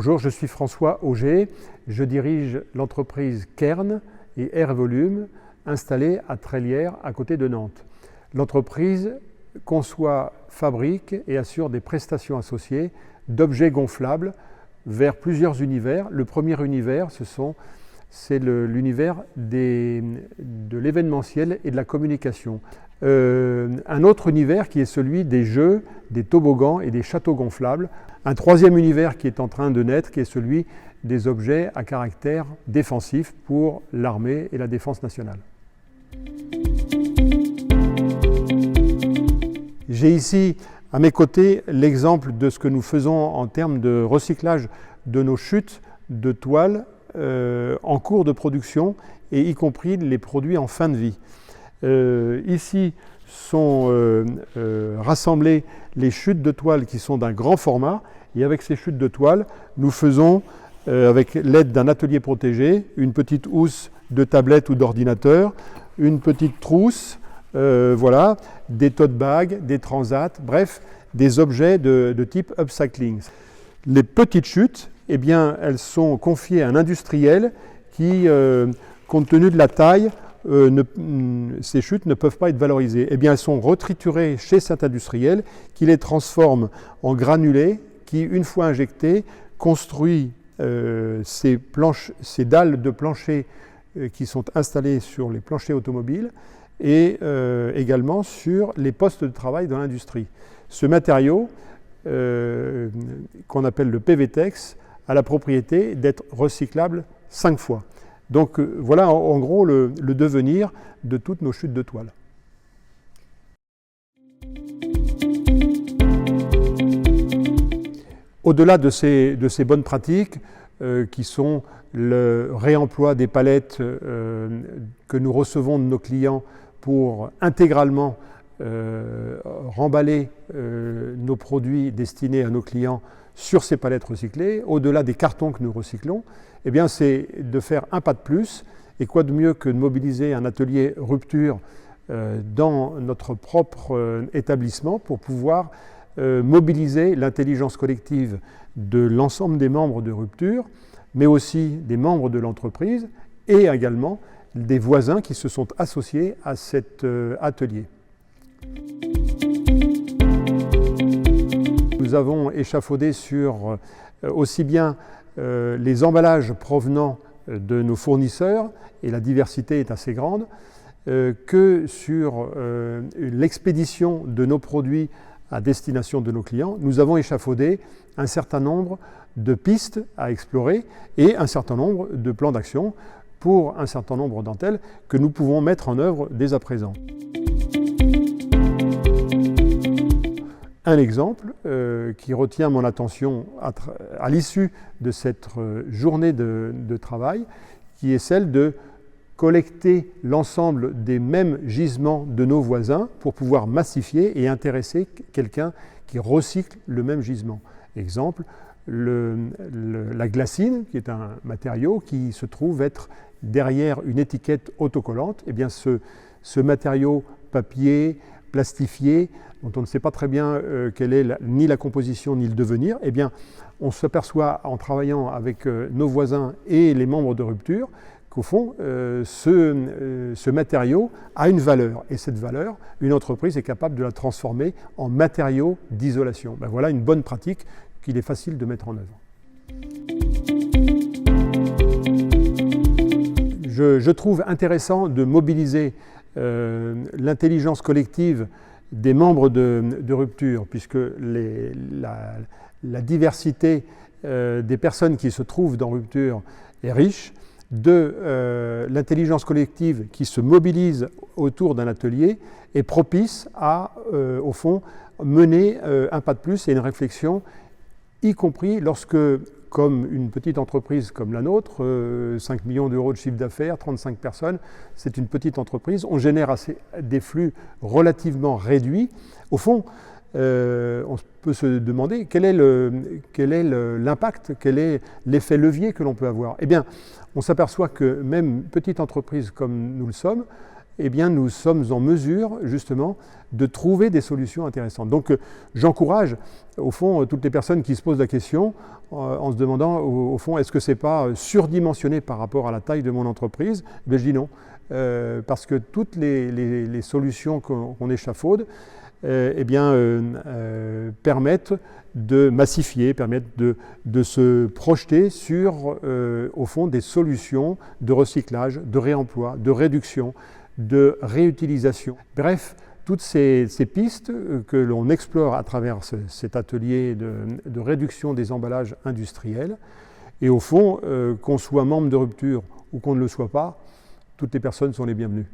Bonjour, je suis François Auger, je dirige l'entreprise Kern et Air Volume installée à Trélières à côté de Nantes. L'entreprise conçoit, fabrique et assure des prestations associées d'objets gonflables vers plusieurs univers. Le premier univers, c'est l'univers de l'événementiel et de la communication. Un autre univers qui est celui des jeux, des toboggans et des châteaux gonflables. Un troisième univers qui est en train de naître, qui est celui des objets à caractère défensif pour l'armée et la défense nationale. J'ai ici à mes côtés l'exemple de ce que nous faisons en termes de recyclage de nos chutes de toile en cours de production et y compris les produits en fin de vie. Ici sont rassemblées les chutes de toile qui sont d'un grand format et avec ces chutes de toile, nous faisons, avec l'aide d'un atelier protégé, une petite housse de tablette ou d'ordinateur, une petite trousse, voilà, des tote bags, des transats, bref, des objets de type upcycling. Les petites chutes, eh bien, elles sont confiées à un industriel qui, compte tenu de la taille, ces chutes ne peuvent pas être valorisées. Eh bien, elles sont retriturées chez cet industriel qui les transforme en granulés qui, une fois injectés, construit ces dalles de plancher qui sont installées sur les planchers automobiles et également sur les postes de travail dans l'industrie. Ce matériau, qu'on appelle le PVTEX, a la propriété d'être recyclable 5 fois. Donc voilà en gros le devenir de toutes nos chutes de toile. Au-delà de ces bonnes pratiques qui sont le réemploi des palettes que nous recevons de nos clients pour intégralement remballer nos produits destinés à nos clients sur ces palettes recyclées, au-delà des cartons que nous recyclons, eh bien, c'est de faire un pas de plus. Et quoi de mieux que de mobiliser un atelier rupture dans notre propre établissement pour pouvoir mobiliser l'intelligence collective de l'ensemble des membres de rupture, mais aussi des membres de l'entreprise et également des voisins qui se sont associés à cet atelier. Nous avons échafaudé sur aussi bien les emballages provenant de nos fournisseurs, et la diversité est assez grande, que sur l'expédition de nos produits à destination de nos clients. Nous avons échafaudé un certain nombre de pistes à explorer et un certain nombre de plans d'action pour un certain nombre d'entre elles que nous pouvons mettre en œuvre dès à présent. Un exemple qui retient mon attention à l'issue de cette journée de travail, qui est celle de collecter l'ensemble des mêmes gisements de nos voisins pour pouvoir massifier et intéresser quelqu'un qui recycle le même gisement. Exemple, la glacine, qui est un matériau qui se trouve être derrière une étiquette autocollante. Eh bien, ce matériau papier, plastifié, dont on ne sait pas très bien quelle est ni la composition ni le devenir, eh bien, on s'aperçoit en travaillant avec nos voisins et les membres de rupture qu'au fond, ce matériau a une valeur. Et cette valeur, une entreprise est capable de la transformer en matériau d'isolation. Ben voilà une bonne pratique qu'il est facile de mettre en œuvre. Je trouve intéressant de mobiliser l'intelligence collective des membres de rupture, puisque la diversité des personnes qui se trouvent dans rupture est riche, de l'intelligence collective qui se mobilise autour d'un atelier est propice à, au fond, mener un pas de plus et une réflexion, y compris lorsque, comme une petite entreprise comme la nôtre, 5 millions d'euros de chiffre d'affaires, 35 personnes, c'est une petite entreprise, on génère des flux relativement réduits. Au fond, on peut se demander quel est l'impact, quel est l'effet levier que l'on peut avoir. Eh bien, on s'aperçoit que même petite entreprise comme nous le sommes, eh bien, nous sommes en mesure, justement, de trouver des solutions intéressantes. Donc, j'encourage, au fond, toutes les personnes qui se posent la question, en se demandant, au fond, est-ce que ce n'est pas surdimensionné par rapport à la taille de mon entreprise? Ben, je dis non, parce que toutes les solutions qu'on échafaude, eh bien, permettent de massifier, permettent de se projeter sur, au fond, des solutions de recyclage, de réemploi, de réduction, de réutilisation. Bref, toutes ces pistes que l'on explore à travers cet atelier de réduction des emballages industriels. Et au fond, qu'on soit membre de Rupture ou qu'on ne le soit pas, toutes les personnes sont les bienvenues.